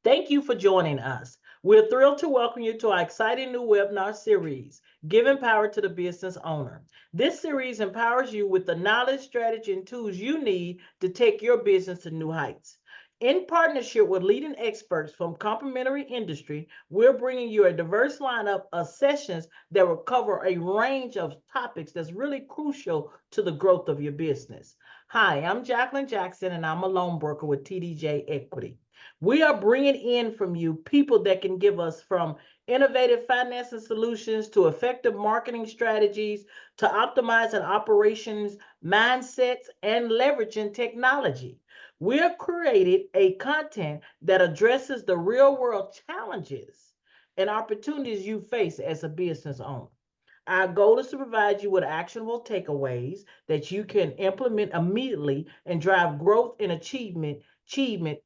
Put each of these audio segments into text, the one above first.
Thank you for joining us. We're thrilled to welcome you to our exciting new webinar series, Giving Power to the Business Owner. This series empowers you with the knowledge, strategy, and tools you need to take your business to new heights. In partnership with leading experts from complementary industry, we're bringing you a diverse lineup of sessions that will cover a range of topics that's really crucial to the growth of your business. Hi, I'm Jacqueline Jackson, and I'm a loan broker with TDJ Equity. We are bringing in from you people that can give us from innovative financing solutions to effective marketing strategies to optimizing operations, mindsets, and leveraging technology. We have created a content that addresses the real world challenges and opportunities you face as a business owner. Our goal is to provide you with actionable takeaways that you can implement immediately and drive growth and achievement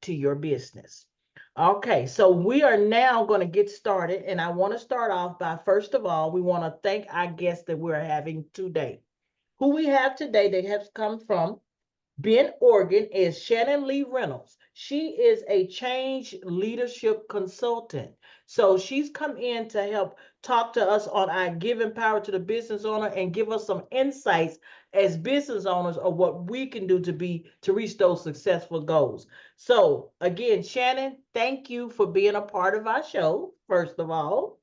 to your business. Okay, so we are now going to get started, and I want to start off by, first of all, we want to thank our guests that we're having today. Who we have today that has come from Bend, Oregon is Shannon Lea Reynolds. She is a change leadership consultant. So she's come in to help talk to us on our giving power to the business owner and give us some insights as business owners of what we can do to reach those successful goals. So again, Shannon, thank you for being a part of our show, first of all.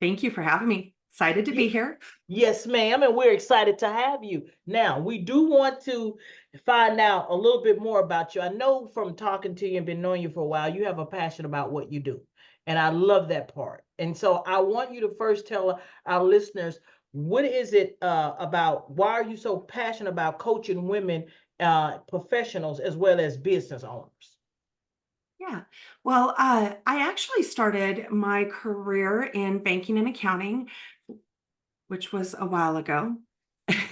Thank you for having me. Excited to be here. Yes, ma'am, and we're excited to have you. Now, we do want to find out a little bit more about you. I know from talking to you and been knowing you for a while, you have a passion about what you do, and I love that part. And so I want you to first tell our listeners, what is it about, why are you so passionate about coaching women professionals as well as business owners? Yeah. Well, I actually started my career in banking and accounting, which was a while ago.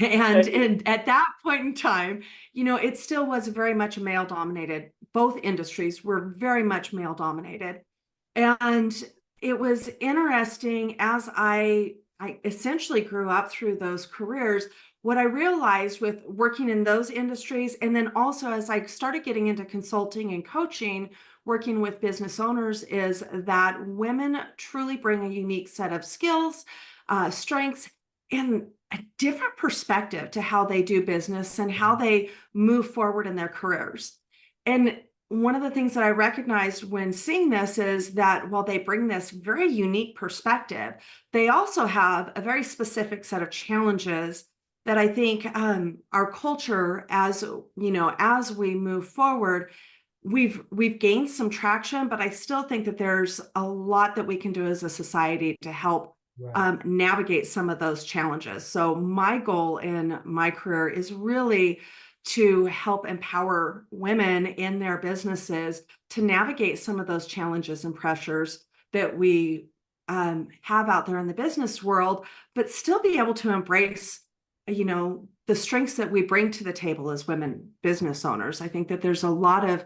And at that point in time, it still was very much male dominated. Both industries were very much male dominated. And it was interesting as I essentially grew up through those careers. What I realized with working in those industries, and then also as I started getting into consulting and coaching, working with business owners, is that women truly bring a unique set of skills, strengths, and a different perspective to how they do business and how they move forward in their careers. And one of the things that I recognized when seeing this is that while they bring this very unique perspective, they also have a very specific set of challenges that I think our culture, as we move forward, we've gained some traction, but I still think that there's a lot that we can do as a society to help navigate some of those challenges. So my goal in my career is really to help empower women in their businesses to navigate some of those challenges and pressures that we have out there in the business world, but still be able to embrace, the strengths that we bring to the table as women business owners. I think that there's a lot of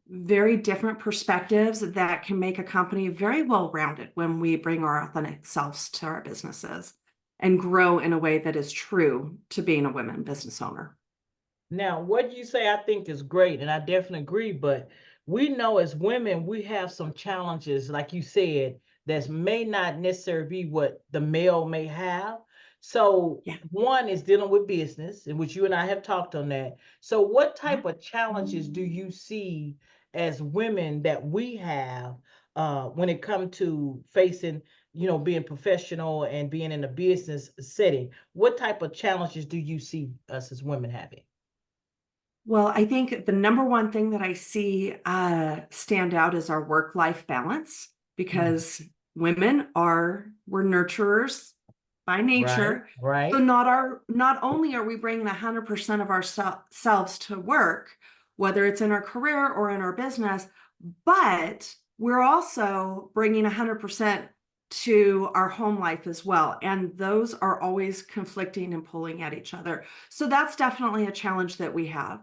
very different perspectives that can make a company very well-rounded when we bring our authentic selves to our businesses and grow in a way that is true to being a women business owner. Now, what you say I think is great, and I definitely agree, but we know as women, we have some challenges, like you said, that may not necessarily be what the male may have. So one is dealing with business, in which you and I have talked on that. So what type of challenges do you see as women that we have when it comes to facing, being professional and being in a business setting? What type of challenges do you see us as women having? Well, I think the number one thing that I see stand out is our work-life balance, because women we're nurturers by nature. Right. So not only are we bringing 100% of ourselves to work, whether it's in our career or in our business, but we're also bringing 100% to our home life as well. And those are always conflicting and pulling at each other. So that's definitely a challenge that we have.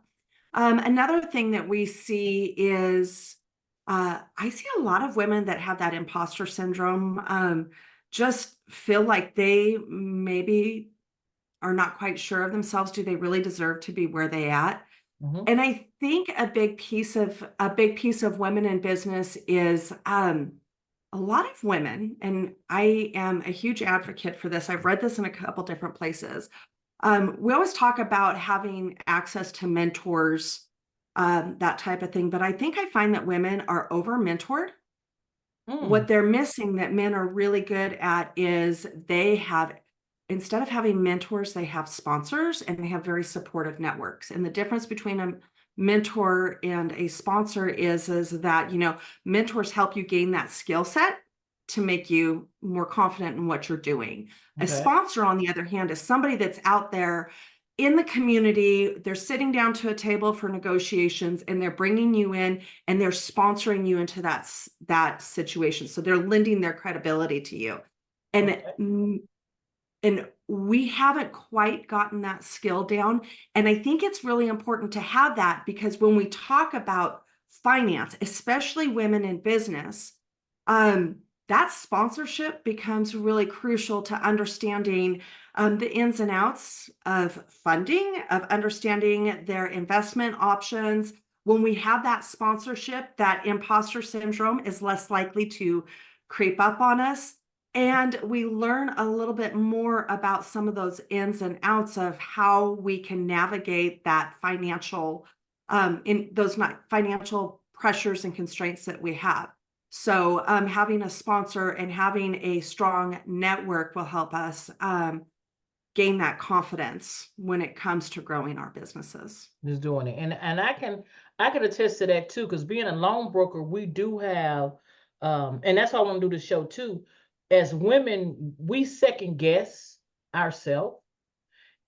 Another thing that we see is I see a lot of women that have that imposter syndrome, just feel like they maybe are not quite sure of themselves. Do they really deserve to be where they at? Mhm. And I think a big piece of women in business is a lot of women, and I am a huge advocate for this. I've read this in a couple different places. We always talk about having access to mentors, that type of thing, but I think I find that women are over mentored. Mm, What they're missing that men are really good at is they have, instead of having mentors, they have sponsors and they have very supportive networks. And the difference between a mentor and a sponsor is that, mentors help you gain that skill set to make you more confident in what you're doing. A okay. sponsor, on the other hand, is somebody that's out there in the community. They're sitting down to a table for negotiations and they're bringing you in and they're sponsoring you into that situation. So they're lending their credibility to you. And Okay. and we haven't quite gotten that skill down. And I think it's really important to have that, because when we talk about finance, especially women in business, um, that sponsorship becomes really crucial to understanding the ins and outs of funding, of understanding their investment options. When we have that sponsorship, that imposter syndrome is less likely to creep up on us. And we learn a little bit more about some of those ins and outs of how we can navigate that in those not financial pressures and constraints that we have. So, having a sponsor and having a strong network will help us gain that confidence when it comes to growing our businesses. Just doing it. And I can attest to that too, because being a loan broker, we do have and that's why I want to do the show too. As women, we second guess ourselves.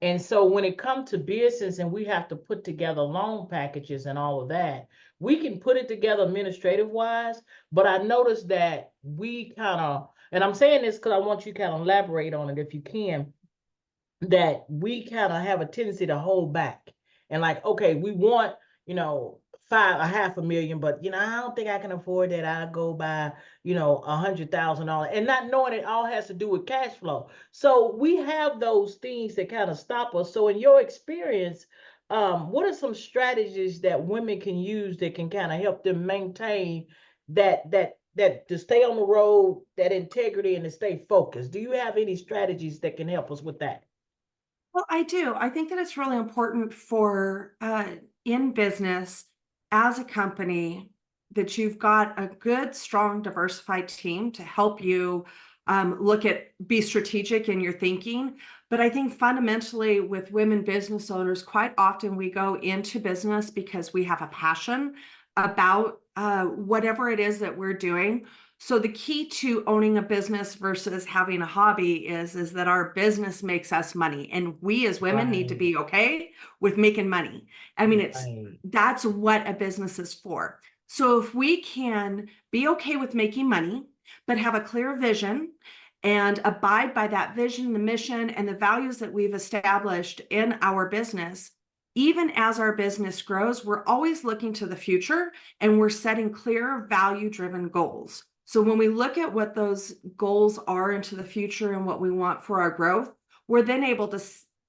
And so when it comes to business and we have to put together loan packages and all of that, we can put it together administrative wise. But I noticed that we kind of, and I'm saying this because I want you to kind of elaborate on it if you can, that we kind of have a tendency to hold back and like, okay, we want, a half a million, but I don't think I can afford that. I'll go by, $100,000, and not knowing it all has to do with cash flow. So we have those things that kind of stop us. So in your experience, what are some strategies that women can use that can kind of help them maintain that to stay on the road, that integrity, and to stay focused? Do you have any strategies that can help us with that? Well, I do. I think that it's really important for in business, as a company, that you've got a good, strong, diversified team to help you be strategic in your thinking. But I think fundamentally with women business owners, quite often we go into business because we have a passion about whatever it is that we're doing. So the key to owning a business versus having a hobby is that our business makes us money, and we as women need to Right, be okay with making money. I mean, right, that's what a business is for. So if we can be okay with making money, but have a clear vision and abide by that vision, the mission, and the values that we've established in our business, even as our business grows, we're always looking to the future and we're setting clear value driven goals. So when we look at what those goals are into the future and what we want for our growth, we're then able to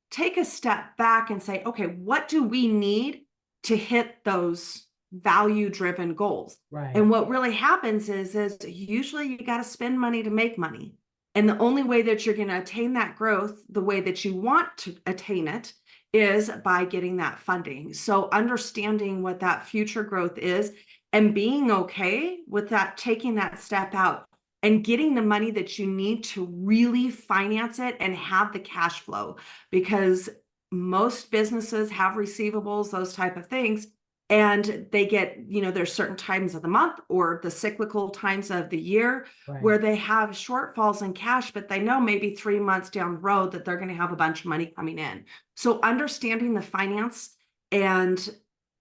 take a step back and say, okay, what do we need to hit those value driven goals? right, And what really happens is usually you got to spend money to make money. And the only way that you're going to attain that growth the way that you want to attain it is by getting that funding. So understanding what that future growth is and being okay with that, taking that step out and getting the money that you need to really finance it and have the cash flow, because most businesses have receivables, those type of things, and they get, there's certain times of the month or the cyclical times of the year right. where they have shortfalls in cash, but they know maybe 3 months down the road that they're going to have a bunch of money coming in. So understanding the finance and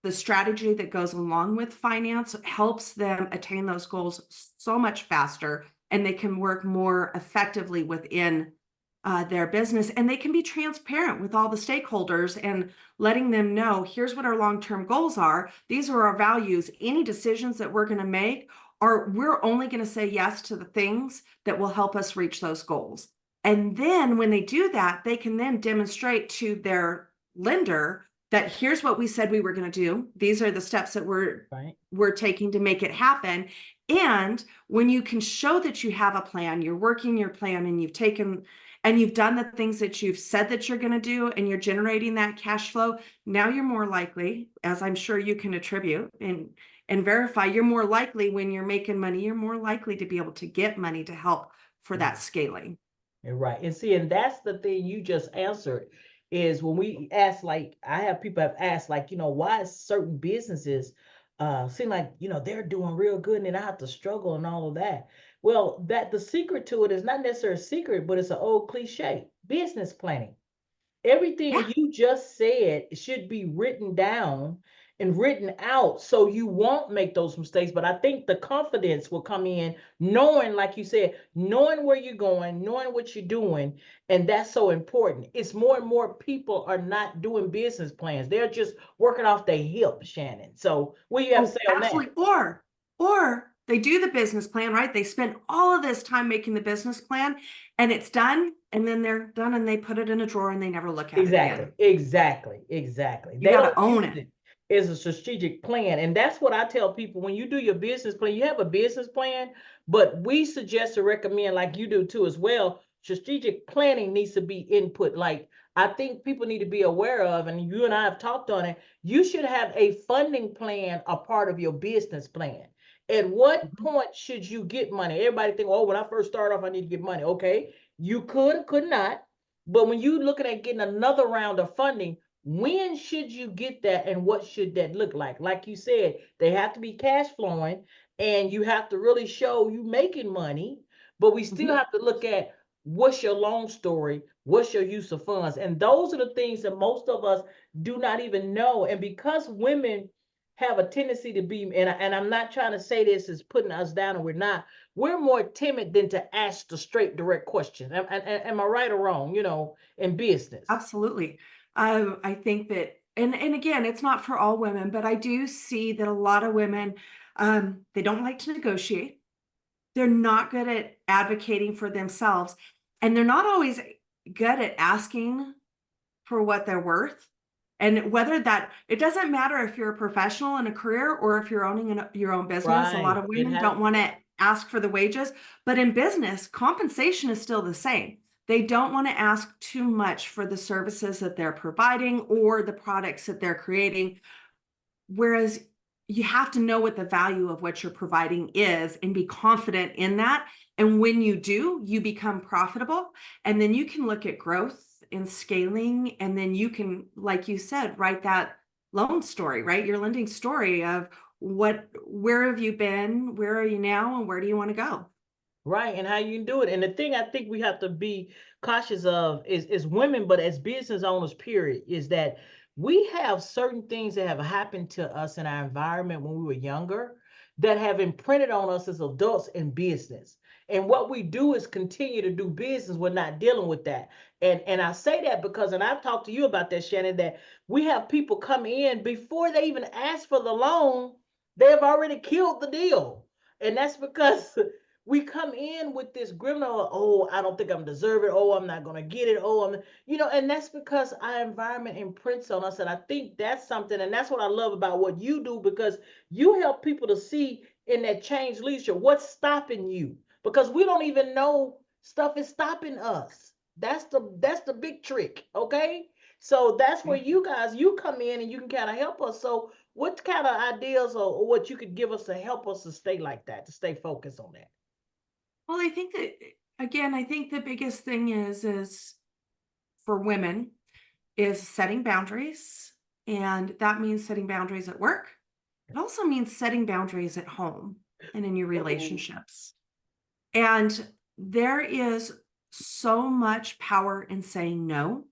the strategy that goes along with finance helps them attain those goals so much faster, and they can work more effectively within their business, and they can be transparent with all the stakeholders and letting them know, here's what our long-term goals are, these are our values, any decisions that we're going to make, or we're only going to say yes to the things that will help us reach those goals. And then when they do that, they can then demonstrate to their lender that here's what we said we were going to do. These are the steps that we're taking to make it happen. And when you can show that you have a plan, you're working your plan, and you've done the things that you've said that you're going to do, and you're generating that cash flow, now you're more likely, as I'm sure you can attribute and verify, you're more likely when you're making money, you're more likely to be able to get money to help for that scaling. Right. And see, and that's the thing you just answered is when we ask, like, I have people have asked, like, why is certain businesses seem like, they're doing real good and then I have to struggle and all of that. Well, that the secret to it is not necessarily a secret, but it's an old cliche, business planning. Everything Yeah. you just said should be written down and written out so you won't make those mistakes. But I think the confidence will come in knowing, like you said, knowing where you're going, knowing what you're doing. And that's so important. It's more and more people are not doing business plans. They're just working off their hip, Shannon. So what do you have to Oh, say on that? absolutely. Or they do the business plan, right? They spend all of this time making the business plan, and it's done, and then they're done and they put it in a drawer and they never look at it Exactly, again. exactly, exactly. You They got don't to own use it. it as a strategic plan. And that's what I tell people when you do your business plan, you have a business plan, but we suggest to recommend, like you do too as well, strategic planning needs to be input. Like I think people need to be aware of, and you and I have talked on it, you should have a funding plan a part of your business plan. At what Mhm. point should you get money? Everybody think, oh, when I first start off, I need to get money. Okay, you could not. But when you're looking at getting another round of funding, when should you get that and what should that look like? Like you said, they have to be cash flowing and you have to really show you making money, but we still Mhm. have to look at what's your loan story, what's your use of funds. And those are the things that most of us do not even know. And because women have a tendency to be, and I'm not trying to say this is putting us down, and we're more timid than to ask the straight, direct questions. Am I right or wrong, in business? Absolutely. I think that, and again, it's not for all women, but I do see that a lot of women, they don't like to negotiate. They're not good at advocating for themselves, and they're not always good at asking for what they're worth. And whether that, it doesn't matter if you're a professional in a career or if you're owning your own business. A lot Right. of It women has don't want to ask for the wages, but in business, compensation is still the same. They don't want to ask too much for the services that they're providing or the products that they're creating. Whereas you have to know what the value of what you're providing is and be confident in that. And when you do, you become profitable. And then you can look at growth and scaling. And then you can, like you said, write that loan story, right? Your lending story of where have you been? Where are you now? And where do you want to go? right, and how you can do it. And the thing I think we have to be cautious of is women, but as business owners, period, is that we have certain things that have happened to us in our environment when we were younger that have imprinted on us as adults in business. And what we do is continue to do business. We're not dealing with that. And I say that because, and I've talked to you about that, Shannon, that we have people come in before they even ask for the loan, they have already killed the deal. And that's because we come in with this grim, oh, I don't think I'm deserving. Oh, I'm not going to get it. Oh, and that's because our environment imprints on us. And I think that's something, and that's what I love about what you do, because you help people to see in that change leadership what's stopping you, because we don't even know stuff is stopping us. That's the big trick. Okay. So that's where you come in and you can kind of help us. So what kind of ideas or what you could give us to help us to stay like that, to stay focused on that? Well, I think that, again, I think the biggest thing is for women is setting boundaries. And that means setting boundaries at work. It also means setting boundaries at home and in your Oh, relationships. And there is so much power in saying no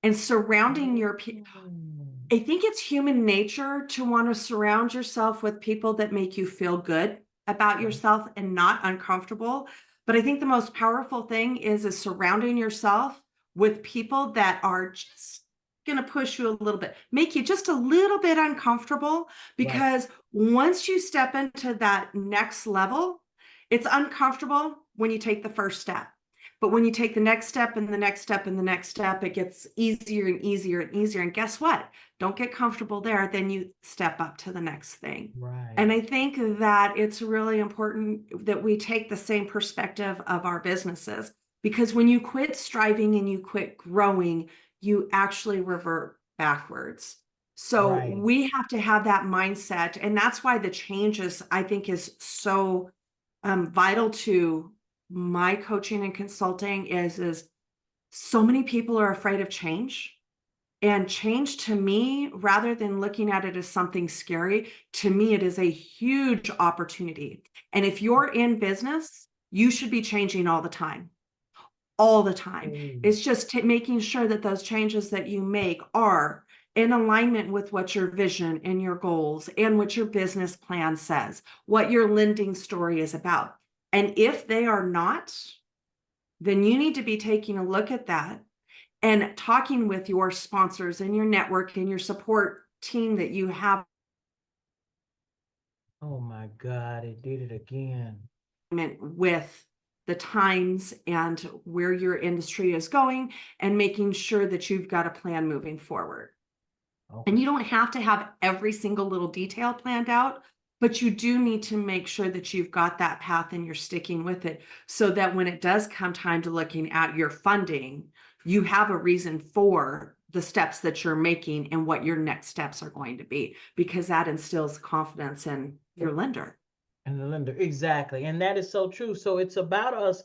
and surrounding mm, I think it's human nature to want to surround yourself with people that make you feel good about okay. yourself and not uncomfortable. But I think the most powerful thing is surrounding yourself with people that are just going to push you a little bit, make you just a little bit uncomfortable. Right. Because once you step into that next level, it's uncomfortable when you take the first step. But when you take the next step and the next step and the next step, it gets easier and easier and easier. And guess what? Don't get comfortable there. Then you step up to the next thing. Right. And I think that it's really important that we take the same perspective of our businesses, because when you quit striving and you quit growing, you actually revert backwards. So Right. we have to have that mindset. And that's why the changes, I think, is so vital to my coaching and consulting is so many people are afraid of change. And change, to me, rather than looking at it as something scary, to me, it is a huge opportunity. And if you're in business, you should be changing all the time. All the time. It's just making sure that those changes that you make are in alignment with what your vision and your goals and what your business plan says, what your lending story is about. And if they are not, then you need to be taking a look at that and talking with your sponsors and your network and your support team that you have Oh my God, it did it again. with the times and where your industry is going, and making sure that you've got a plan moving forward. Okay. And you don't have to have every single little detail planned out, but you do need to make sure that you've got that path and you're sticking with it, so that when it does come time to looking at your funding, you have a reason for the steps that you're making and what your next steps are going to be, because that instills confidence in your lender. And the lender, exactly. And that is so true. So it's about us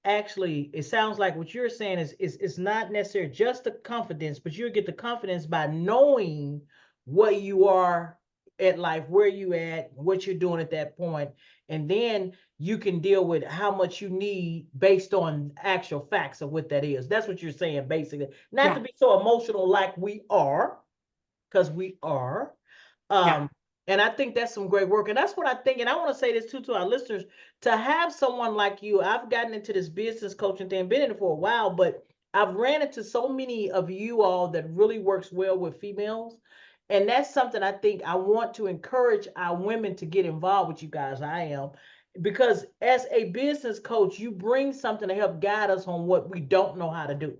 actually, it sounds like what you're saying is it's not necessarily just the confidence, but you get the confidence by knowing what you are at life, where you at, what you're doing at that point. And then you can deal with how much you need based on actual facts of what that is. That's what you're saying, basically. Not to be so emotional like we are, because we are. And I think that's some great work. And that's what I think. And I want to say this too to our listeners, to have someone like you. I've gotten into this business coaching thing, been in it for a while, but I've ran into so many of you all that really works well with females. And that's something I think I want to encourage our women to get involved with you guys. I am. Because as a business coach, you bring something to help guide us on what we don't know how to do.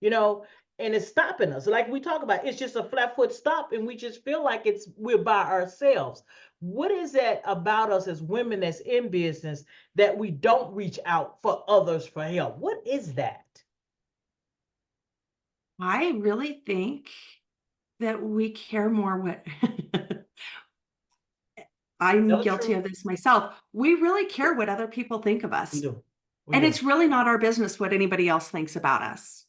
You know, and it's stopping us. Like we talk about, it's just a flat foot stop, and we just feel like we're by ourselves. What is that about us as women that's in business that we don't reach out for others for help? What is that? I really think that we care more what I'm guilty of this myself. We really care what other people think of us. We do. And it's really not our business what anybody else thinks about us.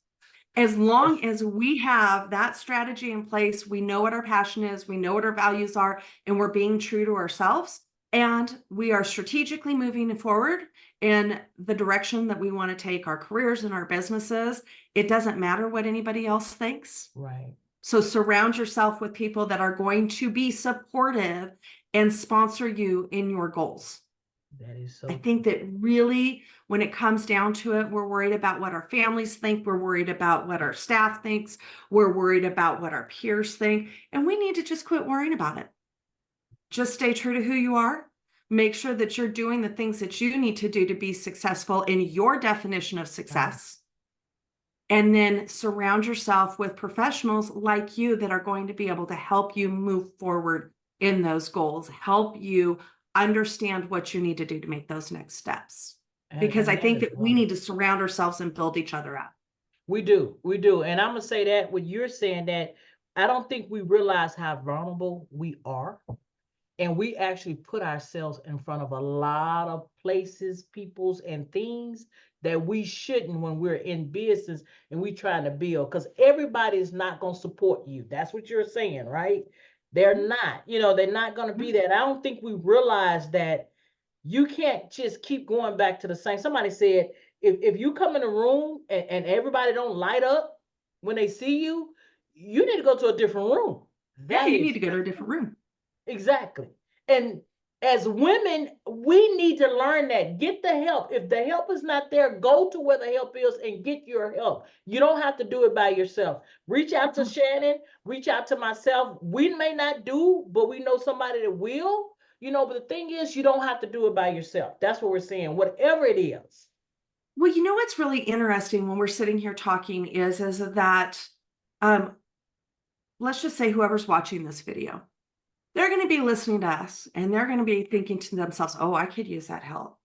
As long as we have that strategy in place, we know what our passion is, we know what our values are, and we're being true to ourselves, and we are strategically moving forward in the direction that we want to take our careers and our businesses. It doesn't matter what anybody else thinks. Right. So surround yourself with people that are going to be supportive and sponsor you in your goals. That is so I think that really, when it comes down to it, we're worried about what our families think. We're worried about what our staff thinks. We're worried about what our peers think. And we need to just quit worrying about it. Just stay true to who you are. Make sure that you're doing the things that you need to do to be successful in your definition of success. And then surround yourself with professionals like you that are going to be able to help you move forward in those goals, help you understand what you need to do to make those next steps. Because I think that we need to surround ourselves and build each other up. We do. We do. And I'm going to say that when you're saying that, I don't think we realize how vulnerable we are. And we actually put ourselves in front of a lot of places, peoples, and things that we shouldn't when we're in business and we trying to build, because everybody is not going to support you. That's what you're saying, right? They're not, they're not going to be there. And I don't think we realize that you can't just keep going back to the same. Somebody said, if you come in a room and everybody don't light up when they see you, you need to go to a different room. You need to go to a different room. Exactly. And as women, we need to learn that. Get the help. If the help is not there, go to where the help is and get your help. You don't have to do it by yourself. Reach out to Shannon, reach out to myself. We may not do, but we know somebody that will. But the thing is, you don't have to do it by yourself. That's what we're saying. Whatever it is. Well, you know what's really interesting when we're sitting here talking is that um, let's just say whoever's watching this video, they're going to be listening to us and they're going to be thinking to themselves, oh, I could use that help.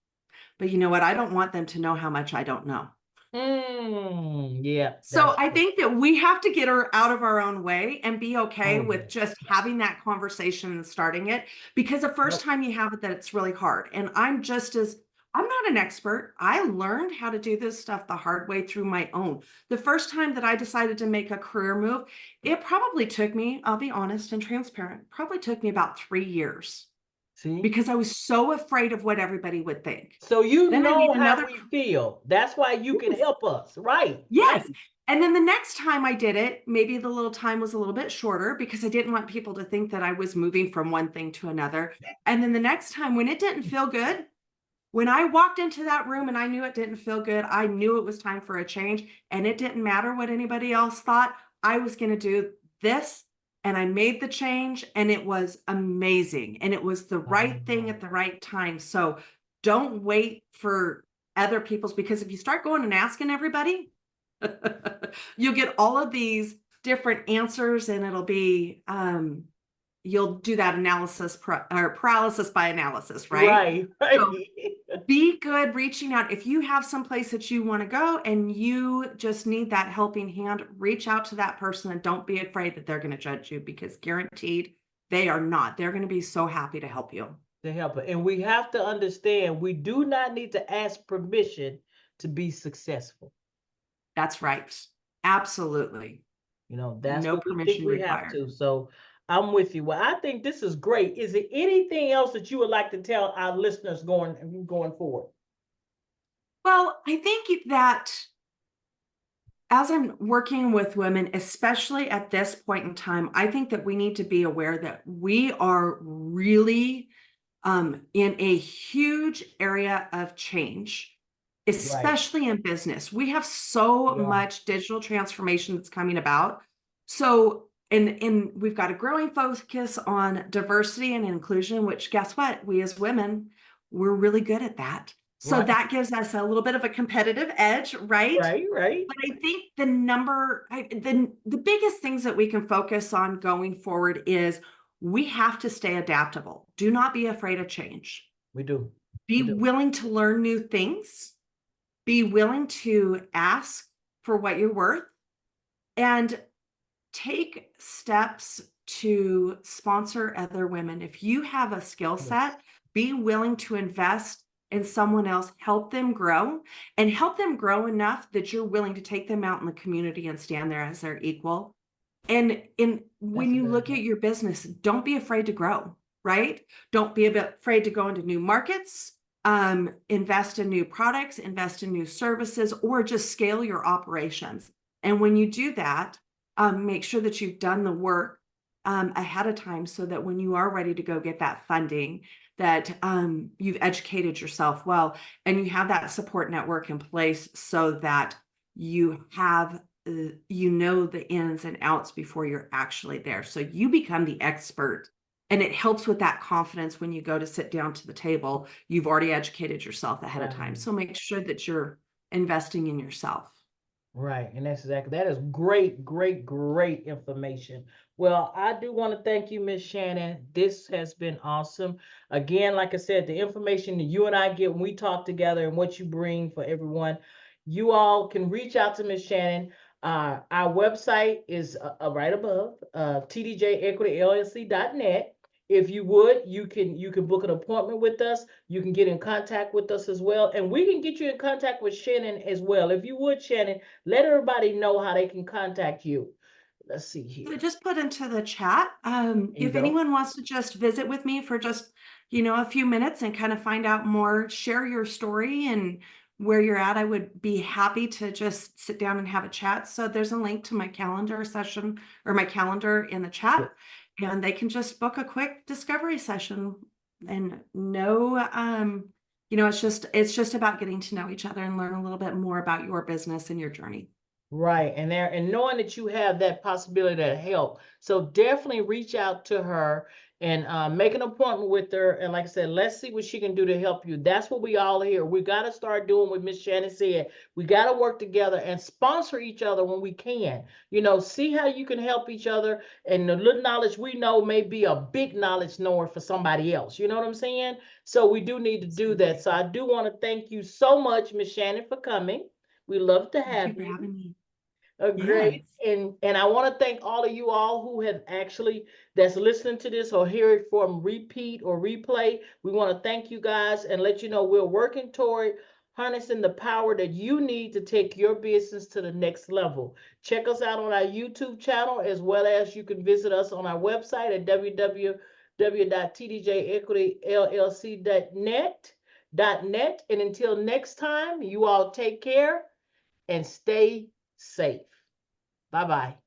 But you know what? I don't want them to know how much I don't know. Yeah, So that's I true. think that we have to get her out of our own way and be okay Oh, with just yes. having that conversation and starting it, because the first Yep. time you have it, that it's really hard. And I'm not an expert. I learned how to do this stuff the hard way through my own. The first time that I decided to make a career move, it probably took me, I'll be honest and transparent, probably took me about 3 years See? because I was so afraid of what everybody would think. So you Then I know made how another. we feel. That's why you can Yes. help us. Right, right. Yes. And then the next time I did it, maybe the little time was a little bit shorter because I didn't want people to think that I was moving from one thing to another. And then the next time when it didn't feel good, when I walked into that room and I knew it didn't feel good, I knew it was time for a change. And it didn't matter what anybody else thought. I was going to do this. And I made the change and it was amazing. And it was the right thing at Oh, the right time. So don't wait for other people's, because if you start going and asking everybody, you'll get all of these different answers and it'll be you'll do that or paralysis by analysis, right? right, right. So be good reaching out. If you have some place that you want to go and you just need that helping hand, reach out to that person and don't be afraid that they're going to judge you, because guaranteed they are not. They're going to be so happy to help you. To help it. And we have to understand we do not need to ask permission to be successful. That's right. Absolutely. That's No what we think permission we have required. to. So I'm with you. Well, I think this is great. Is there anything else that you would like to tell our listeners going forward? Well, I think that as I'm working with women, especially at this point in time, I think that we need to be aware that we are really in a huge area of change, Right. especially in business. We have so Yeah. much digital transformation that's coming about. So, and we've got a growing focus on diversity and inclusion, which guess what? We as women, we're really good at that. So Right. that gives us a little bit of a competitive edge, right? Right. Right. But I think the biggest things that we can focus on going forward is we have to stay adaptable. Do not be afraid of change. We do. Be We do. willing to learn new things. Be willing to ask for what you're worth and take steps to sponsor other women. If you have a skill Yes. set, be willing to invest in someone else, help them grow, and help them grow enough that you're willing to take them out in the community and stand there as their equal. And when That's a you very look good. at your business, don't be afraid to grow, right? Don't be a bit afraid to go into new markets, invest in new products, invest in new services, or just scale your operations. And when you do that, make sure that you've done the work ahead of time so that when you are ready to go get that funding, that you've educated yourself well and you have that support network in place so that you have you know the ins and outs before you're actually there. So you become the expert. And it helps with that confidence when you go to sit down to the table. You've already educated yourself ahead of time. Right. So make sure that you're investing in yourself. Right. And that is great, great, great information. Well, I do want to thank you, Miss Shannon. This has been awesome. Again, like I said, the information that you and I get when we talk together and what you bring for everyone, you all can reach out to Miss Shannon. Our website is right above, tdjequityllc.net. If you would, you can book an appointment with us. You can get in contact with us as well, and we can get you in contact with Shannon as well. If you would, Shannon, let everybody know how they can contact you. Let's see So I here. just put into the chat. There you If go. anyone wants to just visit with me for just, a few minutes and kind of find out more, share your story and where you're at, I would be happy to just sit down and have a chat. So there's a link to my calendar session or my calendar in the Yeah. chat, and they can just book a quick discovery session and know, it's just about getting to know each other and learn a little bit more about your business and your journey. Right. And knowing that you have that possibility to help. So definitely reach out to her and make an appointment with her. And like I said, let's see what she can do to help you. That's what we all here. We got to start doing what Miss Shannon said. We got to work together and sponsor each other when we can. See how you can help each other. And the little knowledge we know may be a big knowledge knower for somebody else. You know what I'm saying? So we do need to do that. So I do want to thank you so much, Miss Shannon, for coming. We love to Thank you have for you. having me. Yes. Great. And I want to thank all of you all who have actually that's listening to this or hear it from repeat or replay. We want to thank you guys and let you know we're working toward harnessing the power that you need to take your business to the next level. Check us out on our YouTube channel, as well as you can visit us on our website at www.tdjequityllc.net. And until next time, you all take care and stay safe. Bye bye.